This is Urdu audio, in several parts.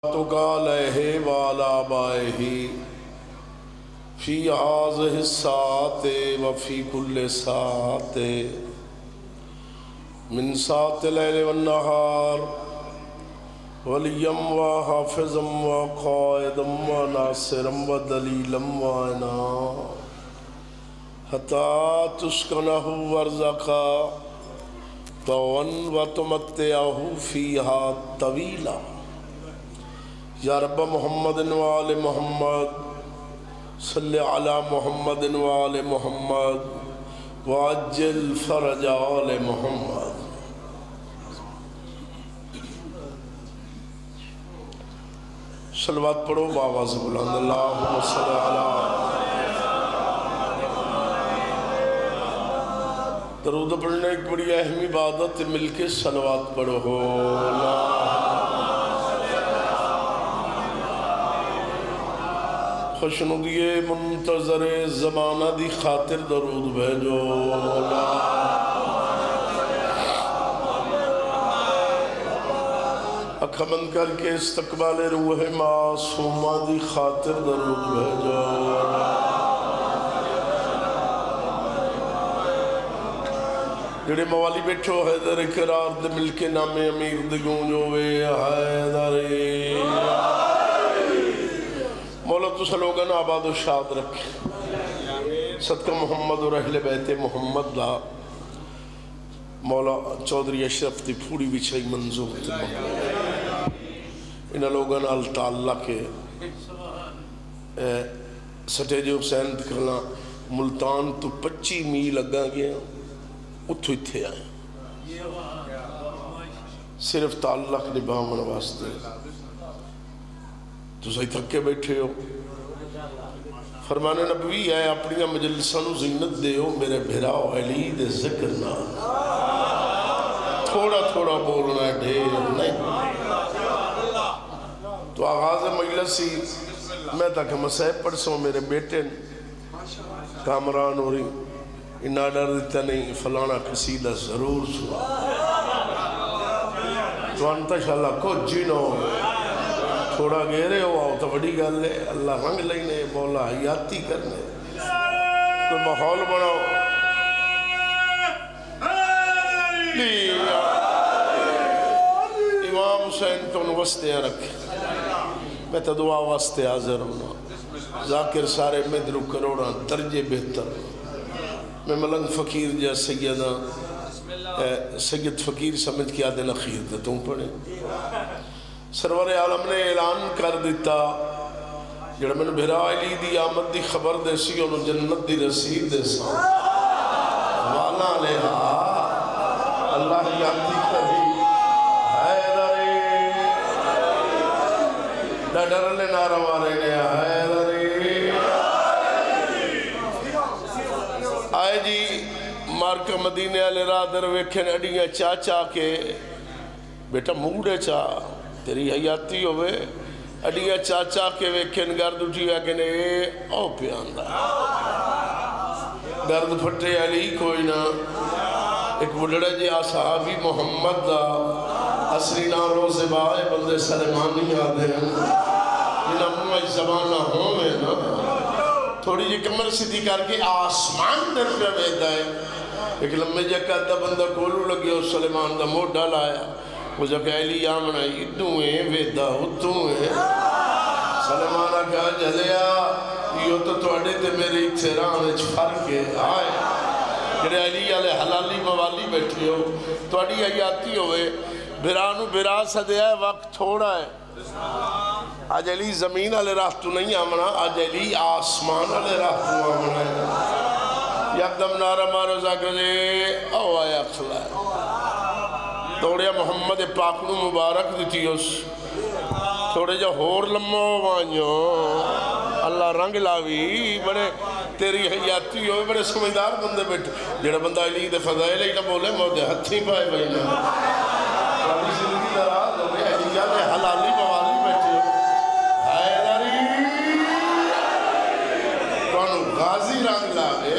علیہ وعلی آبائہ فی هذه الساعة وفی کل ساعة من ساعة الليل والنهار ولیا وحافظا وقائدا وناصرا ودلیلا وعنا حتی تسکنہ ورزقا طوعا وتمتعہ فیہا طویلا یا رب محمد وآل محمد صلی علی محمد وآل محمد وعجل فرج آل محمد۔ صلوات پڑھو بآواز بلند، اللہم صلی علی۔ درود پڑھنے ایک بڑی اہم عبادت، مل کے صلوات پڑھو۔ خوشنودی منتظر زمانہ دی خاطر درود بھیجو۔ اکھا بند کر کے استقبال روح معصومہ دی خاطر درود بھیجو۔ جڑے موالی بیٹھو حیدر اقرار دے مل کے نام امیر دے گونجو وے حیدر مولا تو سلوگن آباد و شاد رکھے، صدقہ محمد اور اہل بیت محمد دا مولا چودھری اشرف دی پھوڑی بچھائی منظور تے مغلوب انہا لوگن اللہ کے سٹے جو حسین دکھلنا ملتان تو 25 میل لگا گیا اتھو اتھے آئے صرف تعلق نبھامن واسطے تو صحیح تھکے بیٹھے ہو۔ فرمان نبوی ہے اپنی مجلسوں زینت دے ہو میرے بھراؤ علی دے ذکر نہ تھوڑا تھوڑا بولنا ہے ڈھیر نہیں۔ تو آغاز مجلسی میں تاکہ مسائب پڑھسوں میرے بیٹے کامران ہو رہی انہا ڈر دیتا نہیں فلانا قصیدہ ضرور سوا تو انتا شاءاللہ کچھ جنو تھوڑا گیرے ہو آؤ تو بڑی گل لے اللہ رنگ لینے مولا حیاتی کرنے کوئی ماحول بناؤ امام حسین تو وستے رکھے میں تو دعا واسطے حاضر ہونا ذاکر سارے مدرو کروڑا درجے بہتر میں ملنگ فقیر جا سیدہ سید فقیر سمجھ کے آدھے نخیر تھے تم پڑھیں سرور عالم نے اعلان کر دیتا جڑا میں نے بھرا علی دی آمد دی خبر دے سی انہوں جنت دی رسید دے سا والا لہا اللہ یادی کری حیدری ڈر لے نارا مارے گیا حیدری آئے جی مارکہ مدینے علی رادر ویکھن اڈیاں چاچا کے بیٹا موڑے چاہ تیری حیاتی ہوئے اڈیاں چاچا کے ویکھن گرد اٹھی ہے کہ نہیں او پیاندہ گرد پھٹے علی کوئی نہ ایک بڑھڑا جی صحابی محمد دا اصلی نارو زبائے بندے سلمانی آدھے ہیں جنہاں موئی زبانہ ہوئے نا تھوڑی جی کمر سیدھی کر کے آسمان در پہ ویدہ ہے ایک لمبے جکا دا بندہ کولو لگے اور سلمان دا موڑ ڈال آیا وہ جب کہ علی آمنہ ادھوں ہیں ویدہ اتھوں ہیں سلمانہ کہا جلیا یہ تو توڑے تے میرے اتھران اچھ فرق ہے آئے کہ علی علیہ حلالی موالی بیٹھے ہو توڑی حیاتی ہوئے بھرانو بھرا سدے ہے وقت تھوڑا ہے آج علی زمین علیہ راہ تو نہیں آمنہ آج علی آسمان علیہ راہ تو آمنہ ہے یک دم نارا مارو زاکرے او آیا خلا ہے توڑیا محمد پاکنو مبارک دیتی اس توڑے جا ہور لمو وانیو اللہ رنگ لاوی بڑے تیری حیاتی ہوئے بڑے سمجھدار بندے بیٹھے جڑا بندہ علی دے فضائل اینا بولے موتے ہتھی پائے بھائینا ربی زندگی دراز ہوئے علی دے حلالی موالی بیٹھے حیدری کونو غازی رنگ لاوے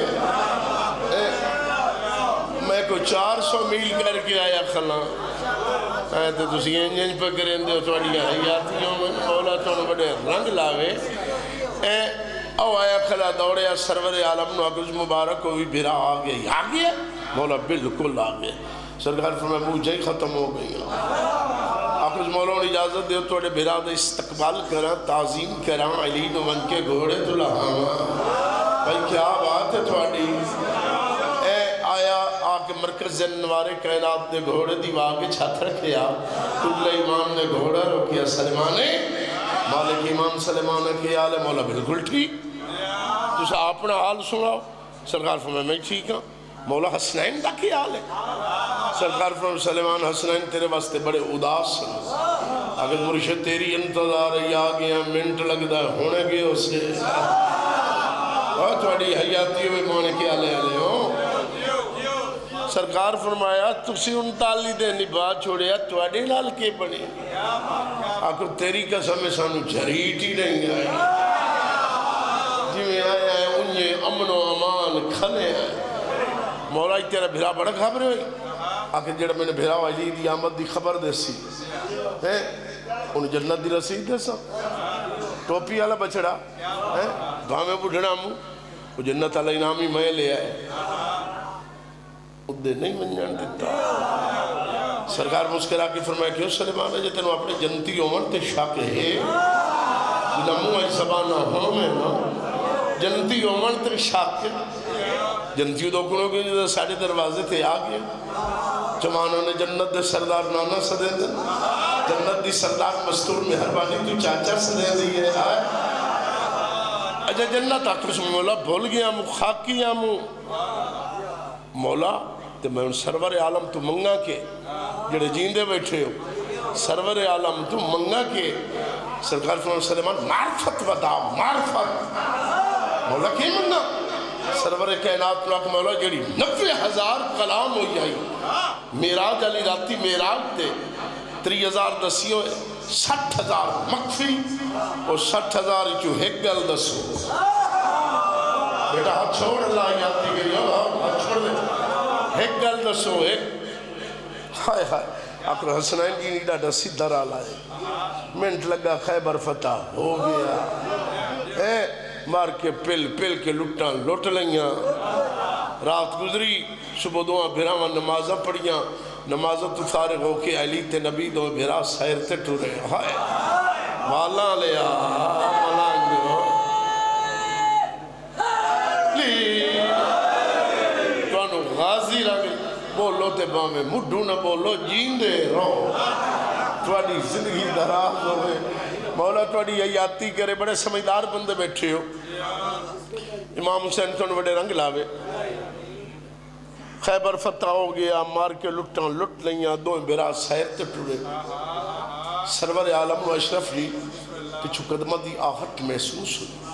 میں کو 400 میل کر کے آیا خلا تو تسی انجن پہ کریں دے تو اڈیاں حیاتیوں میں مولا تو بڑے رنگ لاوے او آیا کھلا دوڑیا سرور عالم نو اگز مبارک ہوئی بھرا آگیا مولا بالکل آگیا سرکار فرمائے موجہ ہی ختم ہو گئی اگز مولا نے اجازت دے تو بھرا دے استقبال کرا تعظیم کرا علی نو من کے گھوڑے تو لہاں بھائی کیا بات ہے تھوڑی آیا آکے مرکز جنوارے کائنات نے گھوڑے دیواغے چھت رکھیا کل ایمان نے گھوڑا روکیا سلمانے مالک ایمان سلمانہ کی آلے مولا بالکل ٹھیک تو سے اپنا حال سناؤ سرکار فرمائے میں ٹھیک ہوں مولا حسنین دا کی آلے سرکار فرمائے سلمان حسنین تیرے واسطے بڑے اداس ہیں اگر مرشد تیری انتظار ہے آگیا منٹ لگ دا ہونے گے اسے اور تھوڑی حیاتی ہوئے مونے کی آلے ہوں سرکار فرمایا تسی انتالی دے نبا چھوڑیا توڑی لال کے بڑی آکر تیری قسم سانو جھریٹ ہی نہیں آئی جی میں آیا ہے انہیں امن و امان کھلے ہیں مولا تیرا بھیرا بڑا خبر ہوئی آکر جڑا میں نے بھیرا والی دی آمد دی خبر دے سی انہیں جنت دی رسید دے سا ٹوپی آلہ بچڑا دعا میں بڑھنا مو وہ جنت علیہ نامی میں لے آئے ادھے نہیں من جان دیتا سرکار مسکرہ کی فرمایا کیوں سلمان ہے جتنو اپنے جنتی عمر تے شاک ہے نمو ہے زبانہ ہوں میں جنتی عمر تے شاک ہے جنتی دوکنوں کے جو ساڑھے دروازے تھے آگئے جمانوں نے جنت دے سردار نانا صدے دے جنت دی سردار مستور مہربانی تو چاچا صدے دیئے آئے اجھا جنت آکرس مولا بھول گیا مو خاکیا مو مولا تے میں ان سرور عالم تو منگا کے جڑے جیندے بیٹھے ہو سرور عالم تو منگا کے سرکار فرمان سلیمان معرفت ودا معرفت مولا کی منگا سرور کائنات لاکھ مولا جڑی 90,000 کلام ہوئی آئی میراج علی راتی میراج دے 30,000 دسیوں 60,000 مکفی اور 60,000 جو ایک گل دسو بیٹا ہاتھ چھوڑ اللہ یادی گئی ہاتھ چھوڑ دے ایک گل دسو ایک ہائے ہائے اکر حسنین کی نیڈا ڈسی در آلائے منٹ لگا خیبر فتح ہو گیا مار کے پل پل کے لٹاں لٹ لئیاں رات گزری صبح دعا بھراواں نمازہ پڑیاں نمازہ تو فارغ ہو کے علی تے نبی دو بھرا سیر تے ٹورے ہائے والا لیا ملانگو توانو غازی رہے بولو تے بامے مڈھو نہ بولو جیندے رہو توانی زندگی دراز ہوئے مولا توانی حیاتی کرے بڑے سمجھدار بندے بیٹھے ہو امام حسین تو بڑے رنگ لاوے خیبر فتح ہو گیا مار کے لٹاں لٹ لئیاں دو برا سیر تے ٹوڑے سرور عالم و اشرف لی پچھو قدمہ دی آہت محسوس ہوئی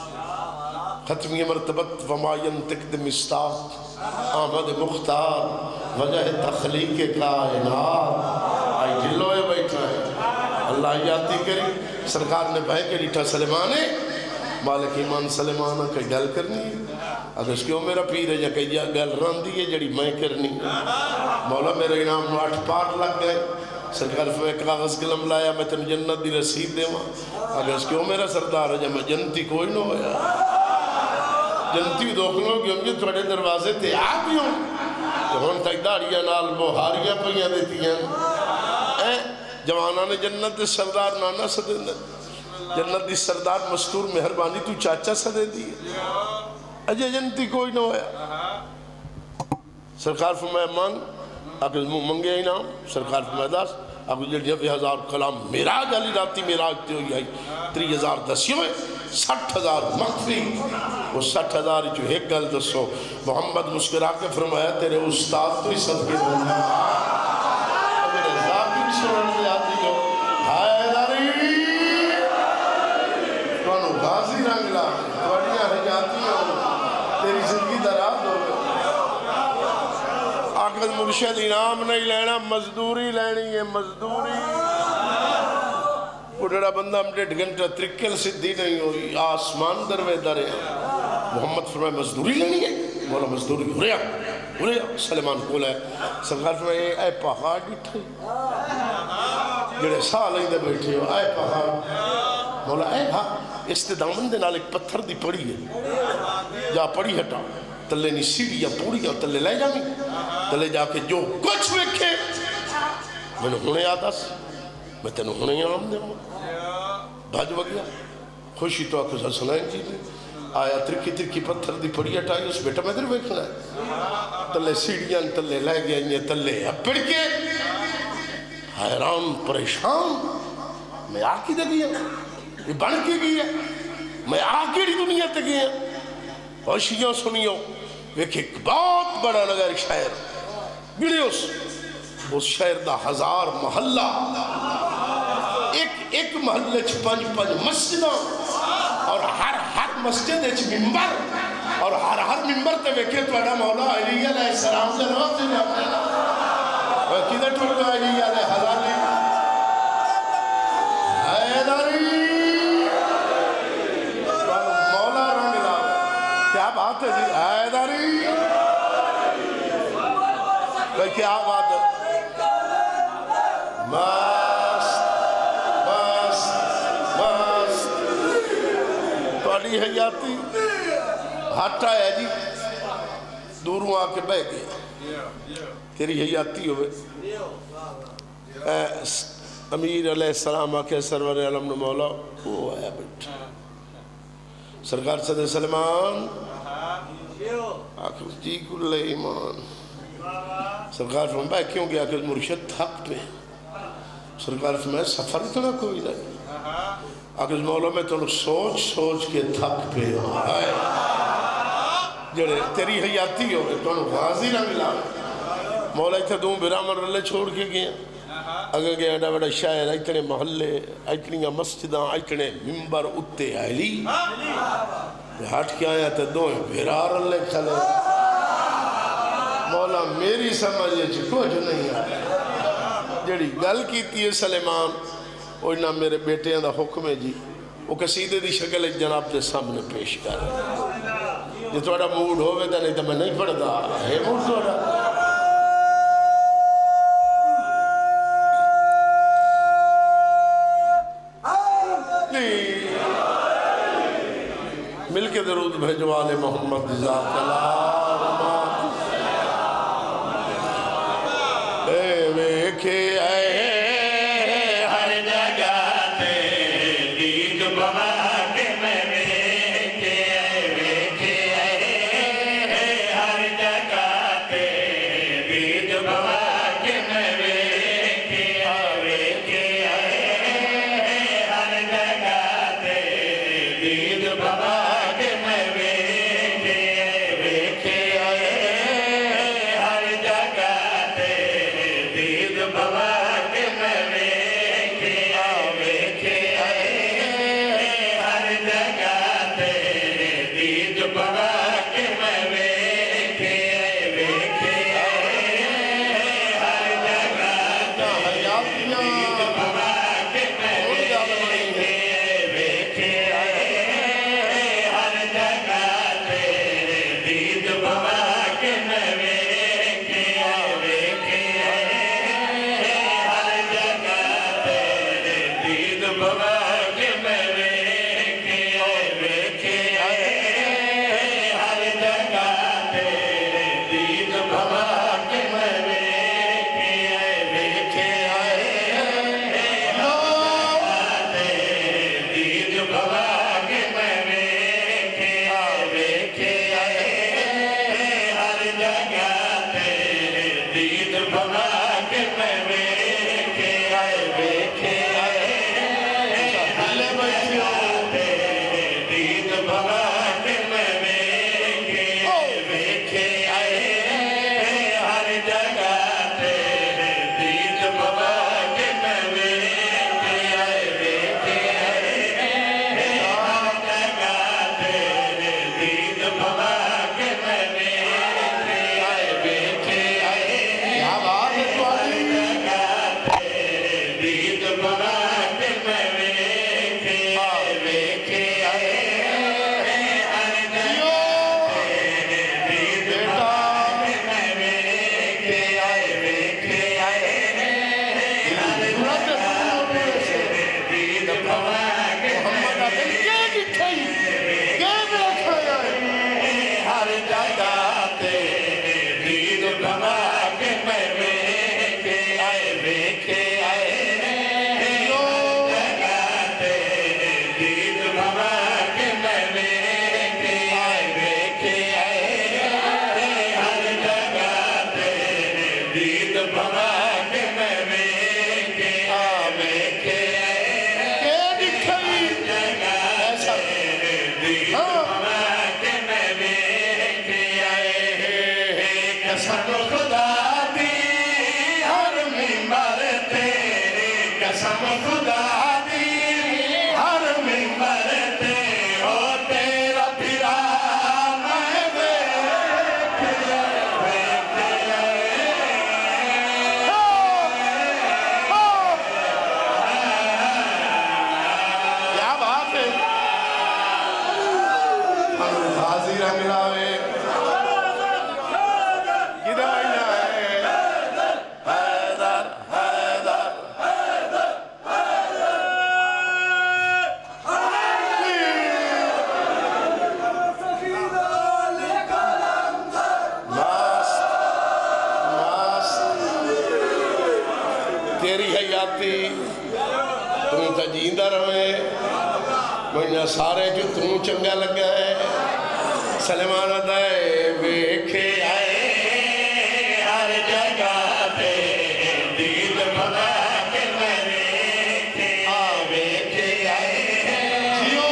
ختمی مرتبت وما ینتق دمستات آمد مختار وجہ تخلیق کائنات آئی جلوئے بیٹھا ہے اللہ یادی کری سرکار نے بھائی کے لیٹھا سلمانے مالک ایمان سلمانہ کئی گل کرنی اگر اس کیوں میرا پیر ہے یا کئی گل رن دی ہے جڑی میں کرنی مولا میرے انعام نو 8 پارٹ لگ گئے سرکار فرمائے کاغذ قلم لایا میں تن جنت دی رسید دے ماں اگر اس کیوں میرا سردار ہے جب میں جنتی کوئی نہ ہویا جنتی دوکھنوں کی ہم تھوڑے دروازے تھے آگیوں ہون تک داڑیاں نال بوہاریاں پہیاں دیتی ہیں جوانہ نے جنت دی سردار نانا صدے دے جنت دی سردار مستور مہربانی تو چاچا صدے دی اجے جنتی کوئی نہ ہویا سرکار فرمائے مانگ اگر منگے انعام سرکار فرمائے داس اگر جلدی 90,000 کلام میراج علی راتی میراج تے ہوئی آئی 30,000 دسیوں 60,000 مخفی وہ 60,000 جو ایک گل دسو محمد مسکرا کے فرمایا تیرے استاد تو ہی صدقے بولنا اگر ذاکر سنن دے آتی ہو حیدری توانو غازی رنگ لا توانیاں حجاتی ہو تیری زندگی دراز ہو گئے آقد مرشد انعام نہیں لینا مزدوری لینی ہے مزدوری اڑڑا بندہ ہم 1.5 گھنٹہ ترکل صدی نہیں ہوئی آسمان دروے درے محمد فرمائے مزدوری لینی ہے مولا مزدوری ہو رہا سلمان کھولا ہے سرکار فرمائے اے پہاڑ اٹھے جڑے ساہ لیں دے بیٹھے ہو اے پہاڑ مولا اے بھا استدامن دے نال ایک پتھر دی پڑی ہے جا پڑی ہٹا تلے نی سیڑھیاں پوڑیاں تلے لے جامی تلے جا کے جو کچھ ویکھے میں نے ہونے آدھاس میں تینو ہونے آم دے بھاج وگیا خوشی تو آکھو سلائیں جی دے آیا ترکی ترکی پتھر دی پڑی ہٹائی اس بیٹا میں در ویکھنا ہے تلے سیڑھیاں تلے لے گیا یہ تلے اپڑ کے حیران پریشان میں آکی دے گیا یہ بڑھ کے گیا میں آکیڑی دنیا تے گیا ہوشیاں سنیوں ایک بہت بڑا لگا ایک شہر گڑیوس اس شہر دا 1000 محلہ ایک محلے چھ 5 مسجدہ اور ہر مسجد اچھ ممبر اور ہر ممبر تے ویکھے تو اڈا مولا علیہ علیہ السلام جنواب سے جاتے کدھر ٹھوڑ گا علیہ علیہ حلالی حیداری مولا رنگ لا کیا بات ہے جی حیداری کیا بات ہے توڑی حیاتی ہٹا ہے جی دوروں آکے بہ گئے تیری حیاتی ہوئے امیر علیہ السلام آکے سرور علم مولا وہ آیا بیٹھا سرکار صدر سلمان آکے جی کل ایمان سرکار فرمایا کیوں گیا کہ مرشد تھک پہ سرکار فرمایا سفر اتنا کوئی نہیں آکے مولا میں تو سوچ کے تھک پہ آئے جڑے تیری حیاتی ہوئے تو غازی نہ ملا مولا اتنے دوں برامر رلے چھوڑ کے گئے اگر گئے اڈا بڑا شاعر اتنے محلے اتنی مسجدہ اتنے ممبر اتے علی ہٹ کے آیا تو دوں برار رلے کھلے مولا میری سمجھے کچھ نہیں آیا جڑی گل کیتی ہے سلیمان وہ نہ میرے بیٹے دا حکم ہے جی وہ قصیدے دی شکل ایک جناب دے سامنے پیش کر جی توڑا موڈ ہوئے دا نہیں تو میں نہیں پڑھدا ہے موڈ توڑا مل کے درود بھیجوالے محمد ذات اللہ اے ویکھے اے ہر جگہ تے دید بما کے میں ویکھے اے ہر جگہ تے دید بما کے میں ویکھے اے ہر جگہ تے دید بما کے میں ویکھے اے ہر جگہ تے دید بما رنگ لاوے گدائیاں حیدر حیدر تیری حیاتی تم تا جیندہ رہے مجھے سارے جو تم چنگا لگا ہے سلمان دائے ویکھے آئے ہر جگہ پہ دید بھلا کے میں ویکھے آئے جیو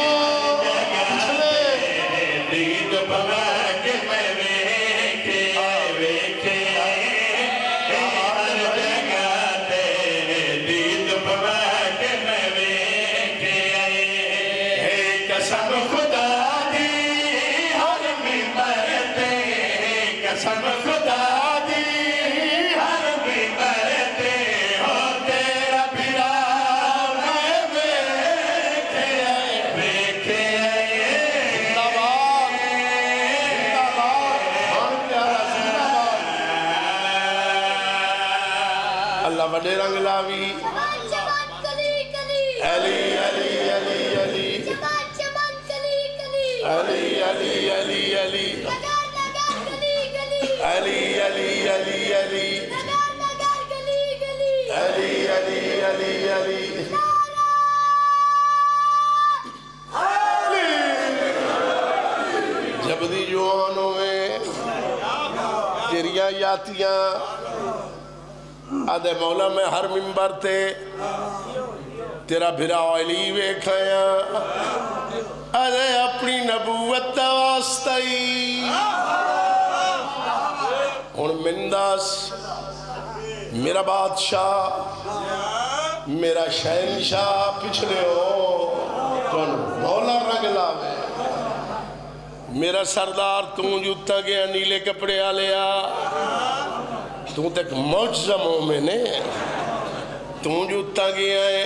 پچھلے دید بھلا کے میں ویکھے آئے قسم خدا دی ہر ممبر تے قسم خدا دی ہر ممبر تے ہو تیرا بھرا میں ویکھے آئے زندہ باد مان پیارا زندہ باد اللہ وڈے رنگ لاوی علی علی علی علی علی علی علی علی علی علی علی علی علی علی علی علی جب دی جوانوں میں تیریاں یاتیاں آدھے مولا میں ہر ممبر تے تیرا بھرا علی ویکھایا ارے اپنی نبوت واسطائی اور منداس میرا بادشاہ میرا شہنشاہ پچھلے ہو تو مولا رنگ لاوے میرا سردار توں جوتا گیا نیلے کپڑے آلیا توں تک معجزہ مومن ہے توں جوتا گیا ہے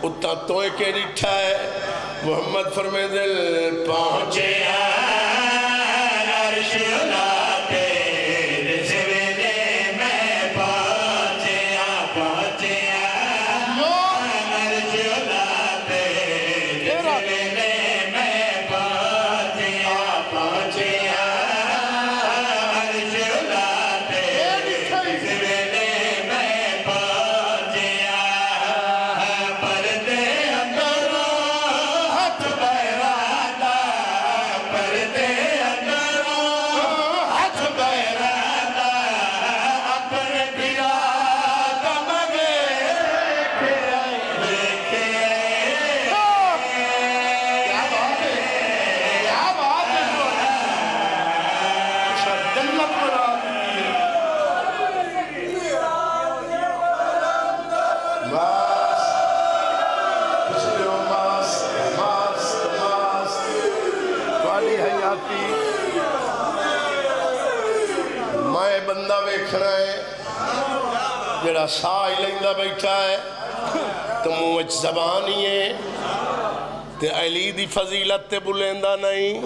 اتنا توئے کے ڈٹھا ہے محمد فرمے دل پہنچے عرش لاتے رسولے میں پہنچے عرش لاتے رسولے میں پہنچے عرش لاتے رسولے میں پہنچے پردے میں بندہ ویکھنا ہے جڑا سائی لیندہ بیٹھا ہے تو منہ زبان ہی ہے تے علی دی فضیلت تے بلیندہ نہیں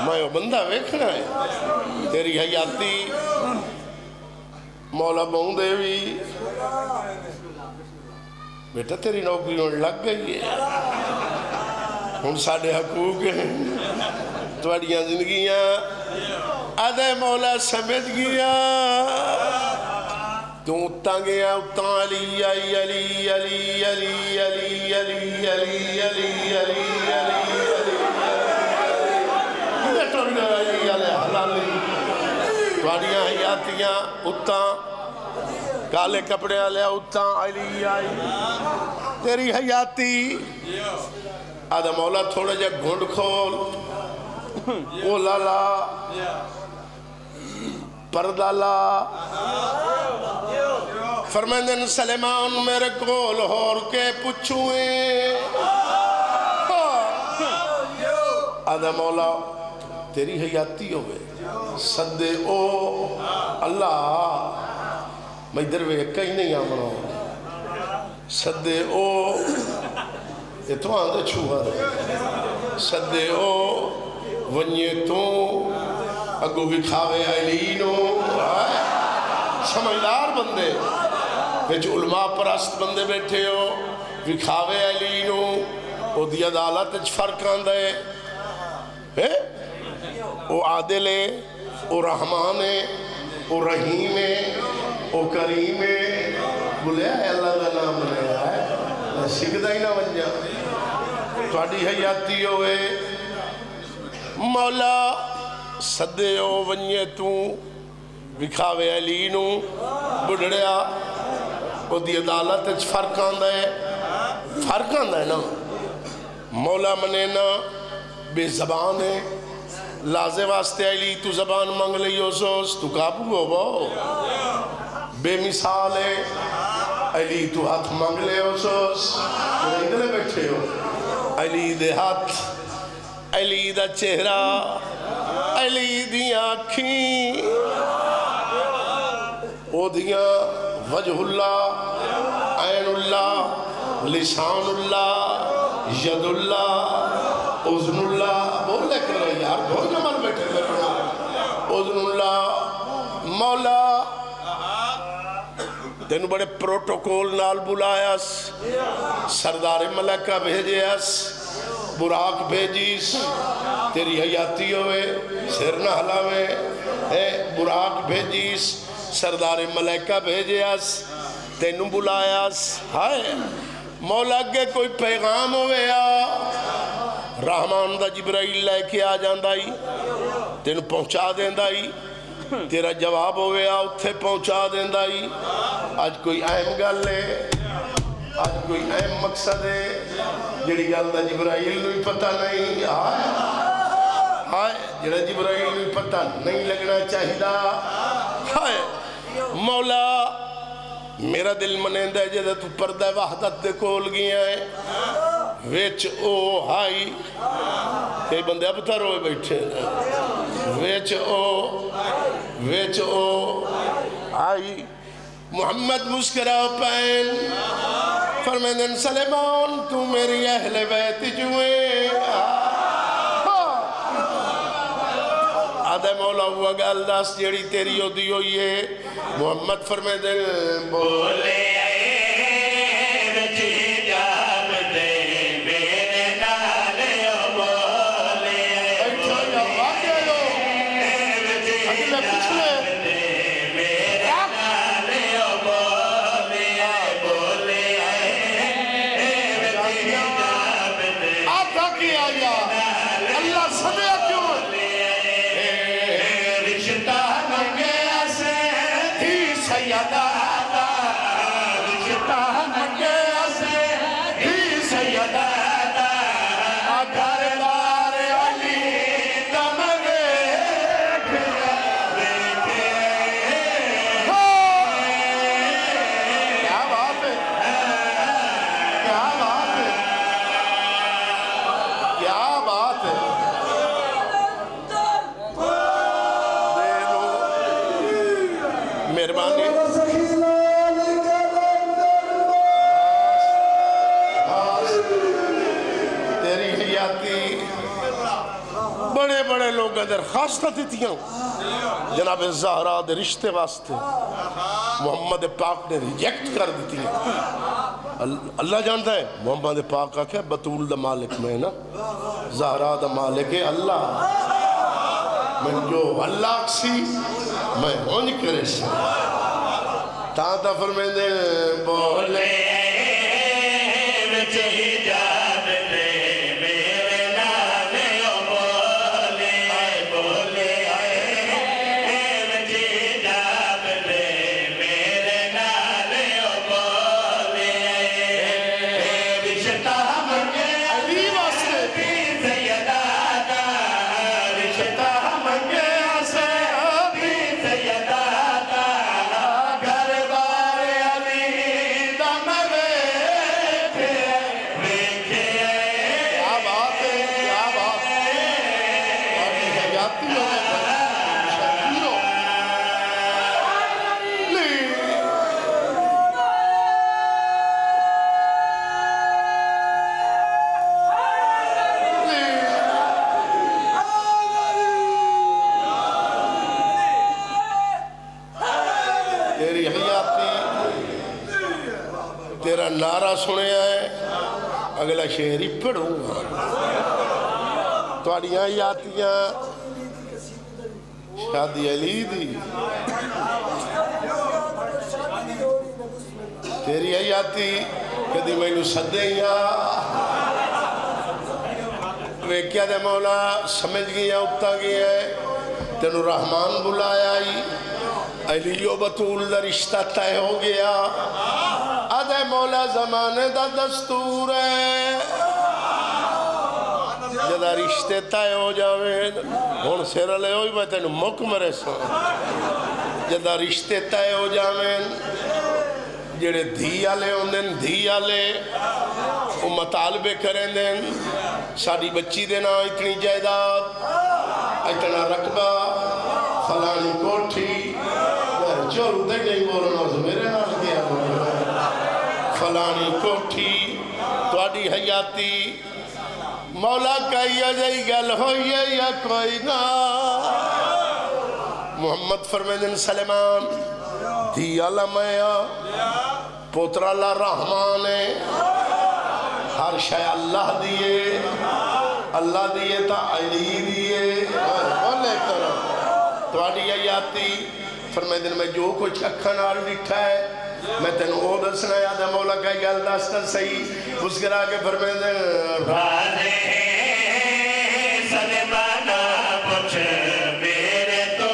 میں وہ بندہ ویکھنا ہے تیری حیاتی مولا بہن دیوی بیٹا تیری نوکری لگ گئی ہے ہن ساڑھے حقوق ہیں تواڑیاں زندگیاں آدھے مولا سمجھ گیا تو اتاں گیا اتاں علی علی علی علی علی علی علی علی علی علی علی تواڑیاں حیاتیاں اتاں کالے کپڑے آلیا اتاں علی آئی تیری حیاتی آدھا مولا تھوڑا جا گھنڈ کھول او لالا پردہ لا فرمائندن سلیمان میرے کول ہور کے پچھوئیں آدھا مولا تیری حیاتی ہوئے صدے او اللہ میں ادھر وے کہیں نہیں آمنا صدے او یہ تو آندھے چھوہا رہے صدے او ونجے تو اگو وکھاوے علی نو سمجھدار بندے وچ علماء پرست بندے بیٹھے ہو وکھاوے علی نو او دی عدالت وچ فرق آندا ہے او عادل ہے او رحمان ہے او رحیم ہے او کریم ہے بولے اللہ دا نام لیا ہے سکھدا ہی نہ بن جا تھوڑی حیاتی ہوئے مولا صدے ہو ونجے تو وکھاوے علی نو بڑھڑیا او دی عدالت اچھ فرق آندہ ہے نا مولا منینا بے زبان ہے لازے واسطے علی تو زبان مانگ لئی ہو سوس تو قابو ہو باؤ بے مثال ہے علی تو ہاتھ مانگ لے ہو سوس تو ادھر بیٹھے ہو علی دے ہاتھ علی دا چہرہ علی دی آنکھیں او دیاں وجہ اللہ عین اللہ لسان اللہ ید اللہ اذن اللہ بول لے کرو یار بول نہ مر بیٹھے کرو اذن اللہ مولا تینو بڑے پروٹوکول نال بلایاس سردار ملکہ بھیجیاس براق بھیجیس تیری حیاتی ہوئے سر نہ ہلاوے براق بھیجیس سردار ملائکہ بھیجیاس تینوں بلایاس ہائے مولا کے کوئی پیغام ہوئے رحمان دا جبرائیل لے کے آ جاندائی تینوں پہنچا دیندائی تیرا جواب ہوئے اتھے پہنچا دیندائی آج کوئی اہم گل ہے آج کوئی اہم مقصد ہے جڑی گل دا جبرائیل نوی پتہ نہیں ہائے جڑا جبرائیل نوی پتہ نہیں لگنا چاہیدہ ہائے مولا میرا دل منیندہ ہے جدہ تو پردہ وحدت دے کول گیا ہے ویچ او ہائی کئی بندے اب تر ہوئے بیٹھے ویچ او آئی محمد مسکراؤ پین فرمیدن سلیمان تو میری اہل بیت جوئے آدھے مولا ہوا گال داس جیڑی تیری ہو دی ہوئی ہے محمد فرمیدن بولے بڑے لوگ درخواست دیتی ہیں جناب زہرا دے رشتے واسطے محمد پاک نے ریجیکٹ کر دیتی ہیں اللہ جانتا ہے محمد پاک کا کیا بطول دا مالک میں نا زہرا دا مالک ہے اللہ میں جو اللہ سی میں ہونج کرے سی تاں فرمے دے بولے نعرہ سنے آئے اگلا شعر ہی پڑھوں گا توڑیاں یاتیاں شادی علی دی تیری آیاتی کدی میں نو سدے یا وہ کیا دے مولا سمجھ گیا اپتا گیا ہے تینو رحمان بلایا ہی علی و بطول دا رشتہ تے ہو گیا آدھے مولا زمانے دا دستور ہے جدہ رشتے تے ہو جاویں ہون سیرہ لے ہوئی میں تینو مکمرے سو جدہ رشتے تے ہو جاویں جڑے دھی آلے ہوندن دھی آلے وہ مطالبے کریں دیں ساڑی بچی دینا اتنی جائیداد اتنا رقبہ فلانی کوٹھی چورو تک نہیں بولنا میرے نال کیا بولنا فلانی کوٹھی توڑی حیاتی مولا کہی جائی گل ہوئی ہے یا کوئی نا محمد فرمیدن سلیمان دھی علمایا پوتر اللہ رحمان ہے ہر شے اللہ دیئے تا علی دیئے بولے کرو توڑی آیاتی فرمیدن میں جو کچھ اکھن آر لٹھا ہے میں تینو او دسنا یاد ہے مولا کا گل دستا صحیح اس کرا کے فرمیدن راضے سلمانہ پوچھ میرے تو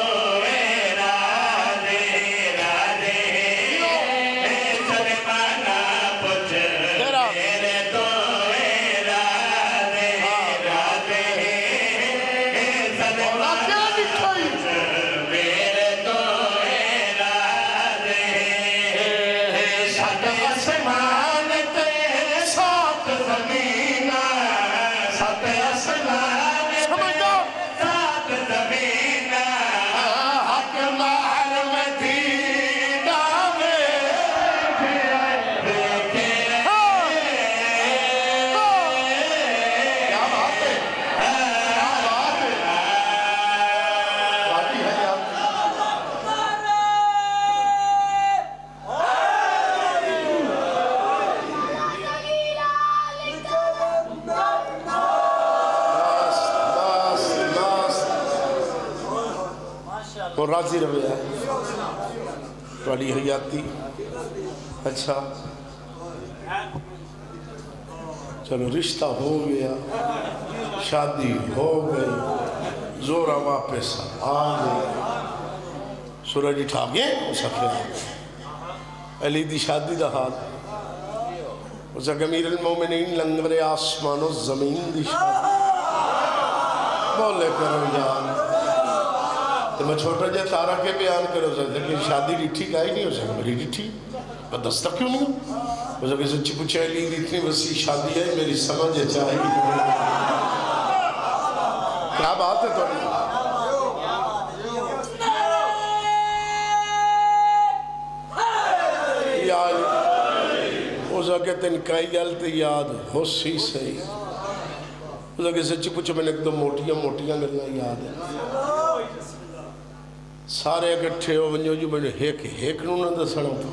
وہ راضی رویا ہے توڑی حیاتی اچھا چلو رشتہ ہو گیا شادی ہو گئی زورا واپس آ گئی سورج اٹھا گئے اسا پھر علی دی شادی دا حال اسا امیر المومنین لنگر آسمان و زمین دی شادی بولے کرو یار تو میں چھوٹا جائے تارا کے بیان کرو سکتے لیکن شادی ڈٹھی کا ہی نہیں ہو سکتا میری ڈٹھی پر دستہ کیوں نہیں ہو سکتے سچی پوچھے علی اتنی وسیع شادی ہے میری سمجھ ہے چاہی کیا بات ہے تو یاد ہو سکتے تن کئی گلتے یاد ہو سی صحیح ہو سکتے سچی پوچھے میں نے ایک دو موٹیاں گلنا یاد ہے سارے اکٹھے ہو ونجو جو میں نے ایک نو نہ دسنا تو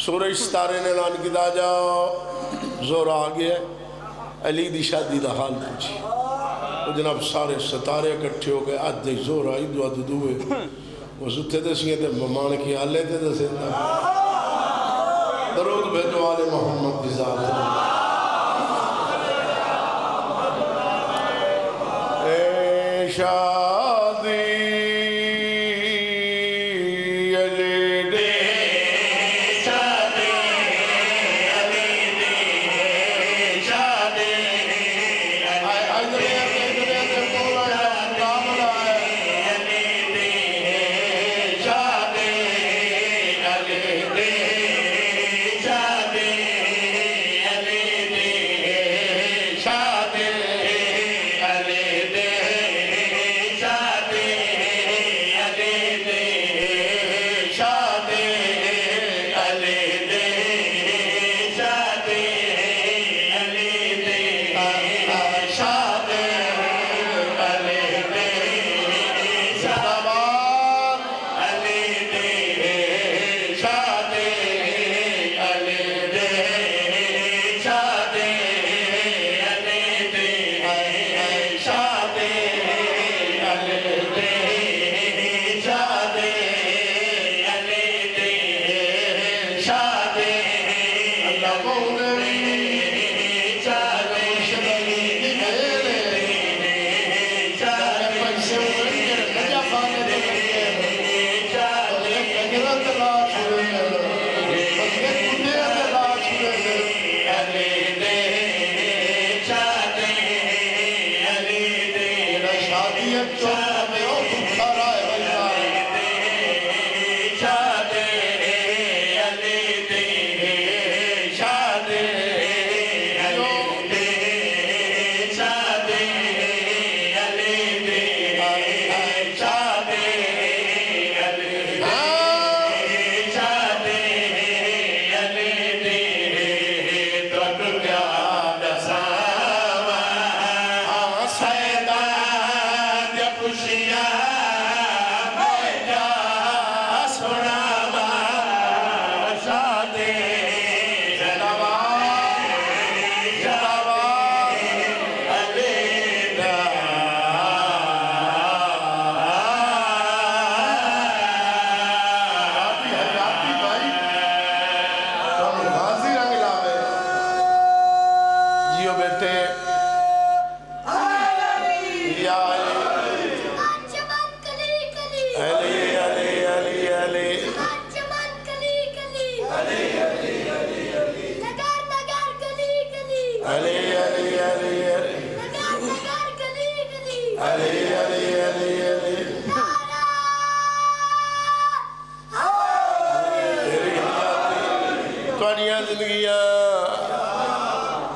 سورج ستارے نے اعلان کیتا جاؤ زور آ گیا علی دی شادی دا حال پوچھی وہ جناب سارے ستارے اکٹھے ہو گئے آج دے زور آئی دعا دوئے وہ ستے دسیاں تے ممان کی حالے تے دسیں درود بھیجو آل محمد دی ذات اے شادی چوک میں او بھوکھا رائے بھائی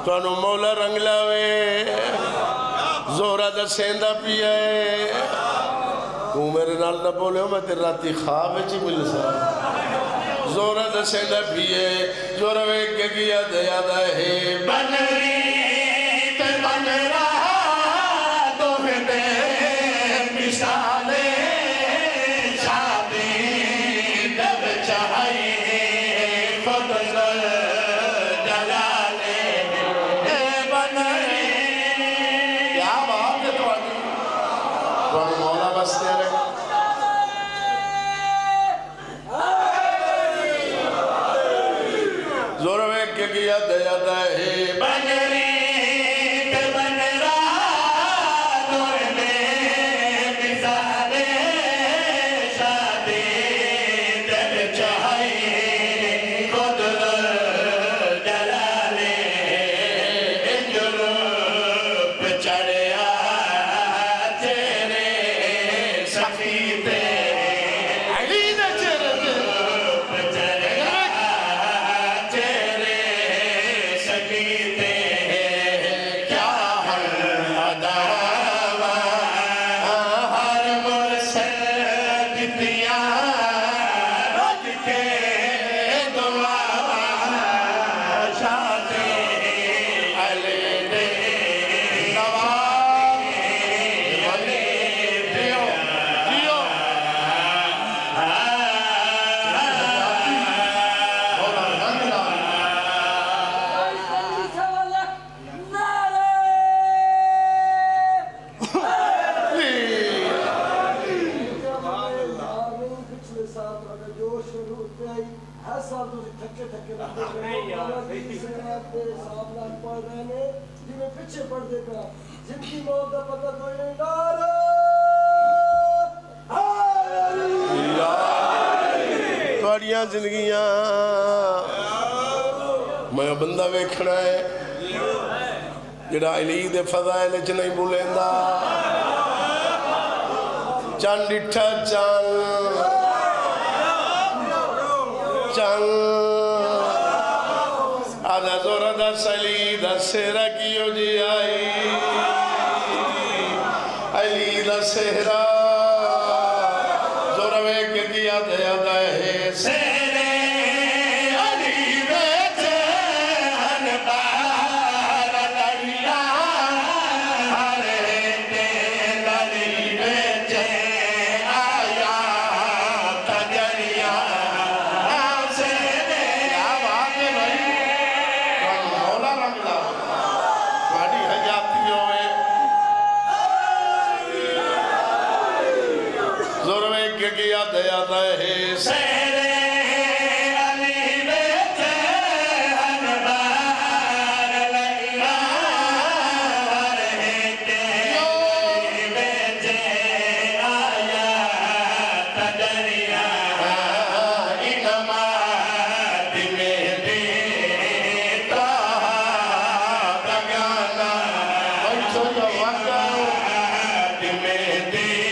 توانو مولا رنگ لاوے زورا دا سیندہ پیا ہے تو میرے نال نہ بولے ہو میں تیر راتی خواب چی مل سا زورا دا سیندہ پیا ہے زورا ویک کے کیا دیا دا ہے بن ریت بن رہا تو میں دے مثالے شادی دب چاہیے خود کیا دیا ہے بن ریت بن رہا دور میں مثالے شادی دل چاہیے خود جلالے جلوب چڑھیا تیرے سفیدے توڑیاں زندگیاں میں بندہ ویکھنا ہے جڑا علی دے فضائل چ نہیں بھولیندا چان ڈٹھا چان چان آدھا زورا دا سلی دا سہرہ کیو جی آئی علی دا سہرہ زورا ویک کیا دیا دا ہے سہرے علی بیچے انبار لڑیا ہرے دل علی بیچے آیا تجریا سہرے آباد بھائی مولا رمضا بڑی حیاتی ہوئے زور ویک کیا دیا دا ہے سہرے علی بیچے انبار لڑیا ہرے دل بیچے آیا تجریا انماد میں دیتا دگانا بچھو جو وقت میں دیتا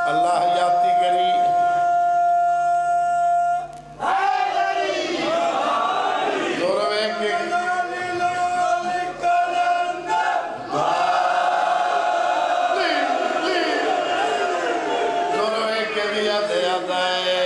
اللہ حیاتی گری دورے کے دورے کے دیا دیا دائے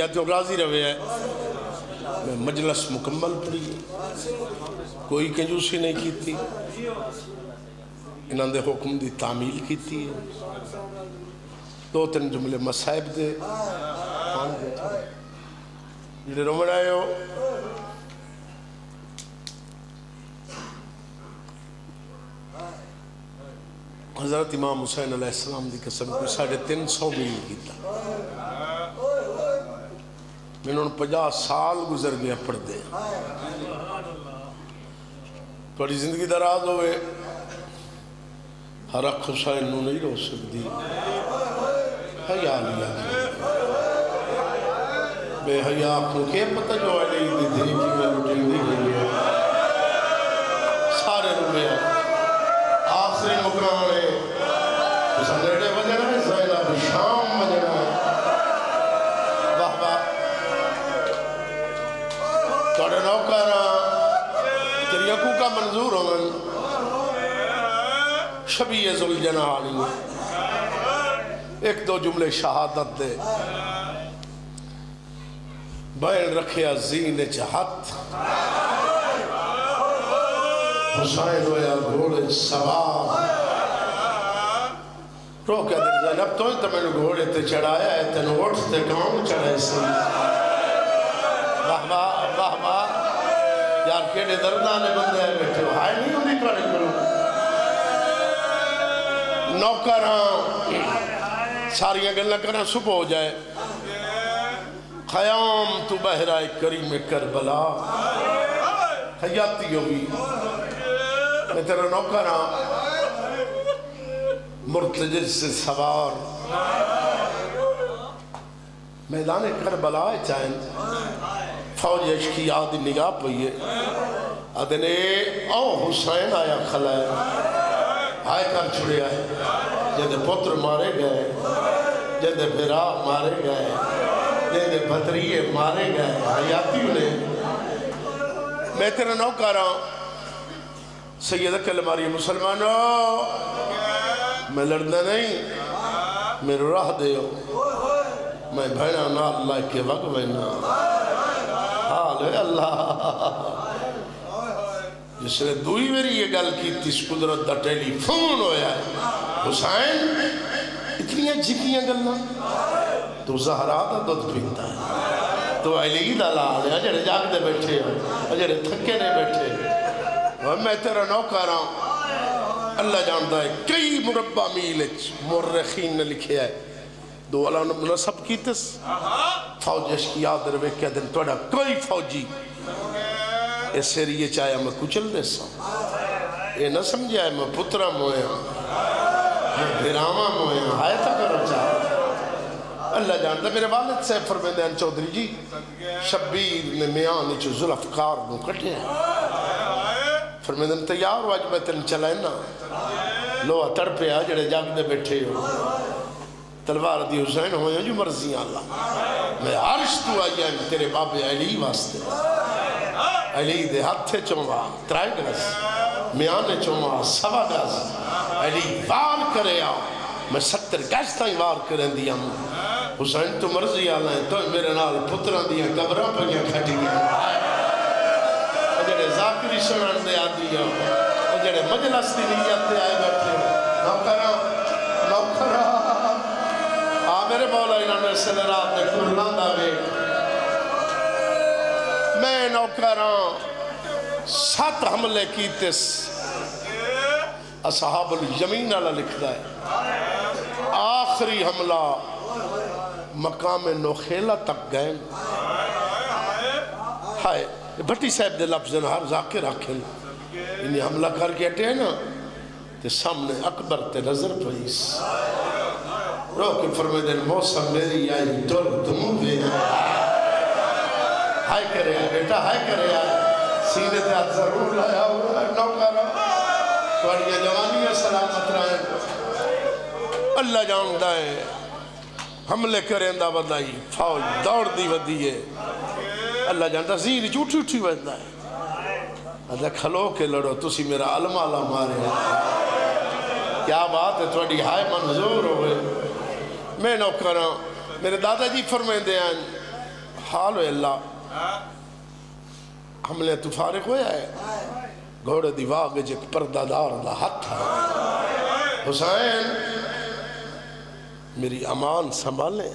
تو راضی روے ہے میں مجلس مکمل پڑی کوئی کنجوسی نہیں کی تھی انہوں نے حکم دی تعمیل کی تھی دو تین جملے مسائب دے جڑے رومن آئے ہو حضرت امام حسین علیہ السلام دی قسم کو 350 میل کی تھا میں انہوں نے 50 سال گزر گیا پڑھ دے تھوڑی زندگی دراز ہوئے ہر اکھ حسین نو نہیں رو سکتی حیاء لیا بے حیاء کو کہ پتہ جو آئے دی تھی کہ میں روٹین دی گئی ہے سارے روئے آخری مقام ہے سندرے وجہ ہے زائلہ بشام وجہ ہے واہ واہ توڑے نوکارا تیری اکو کا منظور ہوگن شبیہ ذوالجناحانی ایک دو جملے شہادت دے بین رکھیا زین چہت حسین ہویا گھوڑے سوار رو کیا در زینب تو ہی تمہیں گھوڑے تے چڑھایا ہے تینو اٹھتے کام چڑھائے سی واہ واہ یار کیڑے دردانے بندے ہیں بیٹھے ہو ہائے نہیں ہوندی کھڑے کرو نوکراں ساریاں گلنا کرنا صبح ہو جائے خیام تو بہرائے کریم کربلا حیاتی ہوئی میں تیرا نوکراں مرتجر سے سوار میدان کربلا چاہیں فوج عشقی آدھی نگاہ پہیے آدھنے او حسین آیا خلائے آئے کر چھڑے آئے جیدے پتر مارے گئے جیدے بھرا مارے گئے جیدے بھتریے مارے گئے حیاتی انہیں میں تیرا نوکراں سید کلماری مسلمانوں میں لڑنا نہیں میرے راہ دے ہو میں بھینا نا اللہ کے وقت بھینا حال ہے اللہ جس نے دوئی میری یہ گل کی تیس قدرت دا ٹیلی فون ہویا ہے حسین اتنی جھکیاں گلنا تو زہرا دا دودھ پیتا ہے تو علی دا لال ہے جڑے جاگ دے بیٹھے ہیں جڑے تھکے نے بیٹھے اور میں تیرا نوکراں اللہ جانتا ہے کئی مربع میل مورخین نے لکھے ہے دو والا منصب کیتس فوج اشکیاد روے کیا دن توڑا کوئی فوجی اس ایریے چاہیا میں کچل دے سا یہ نہ سمجھا ہے میں پترہ مویا میں بھیراما مویا آئے تھا کرو چاہا اللہ جانتا میرے والد سے فرمیدین چودری جی شبیر نے میاں نیچو ذوالفقار نو کٹے ہیں فرمیدین تیار ہو آج میں تن چلائیں نا لوہ تڑ پہ آ جڑے جاگ دے بیٹھے ہو تلوار دی حسین ہوئے جو مرضی اللہ میں عرش تو آئی ہے تیرے باب علی واسطے علی دے ہاتھے چونوا ترائی گز میانے چونوا سوا گز علی وار کرے آؤ میں 70 گز تائیں وار کریں دیا ہوں حسین تو مرضی آلہ ہے تو میرے نال پتران دیا قبران پہ گیا کھٹی گیا اجڑے ذاکری سنان دے آدھی ہوں اجڑے مجلس دی نیت دے آئے بیٹھے نوکرہ میرے مولا انہوں نے صلی رات نے کرلان داوے میں نوکران 7 حملے کی تس اصحاب الیمین اللہ لکھتا ہے آخری حملہ مقام نوخیلہ تک گئے ہائے بھٹی صاحب دے لفظ ہر ذاکر رکھیں انہیں حملہ کر کے اٹھے نا تے سامنے اکبر تے نظر پویس روکی فرمیدن موسم میری آئی دور دمو بے ہائے کرے آئے بیٹا ہائے کرے آئے سینے تے آج ضرور لایا ہوا ہے نوکارا توڑی جوانی سلامت رہے اللہ جانتا ہے حملے کریں دا بدائی فوج دوڑ دی ودی ہے اللہ جانتا زیر جھوٹی اٹھی ودہ ہے اللہ کھلو کے لڑو تسی میرا علم آلہ مارے کیا بات ہے توڑی ہائے منظور ہوئے میں نوکراں میرے دادا جی فرمائیں دے آن حال ہوئے اللہ حملے تو فارغ ہویا ہے گھوڑے دیواغ جک پردہ دار دا حق تھا حسین میری امان سنبھالیں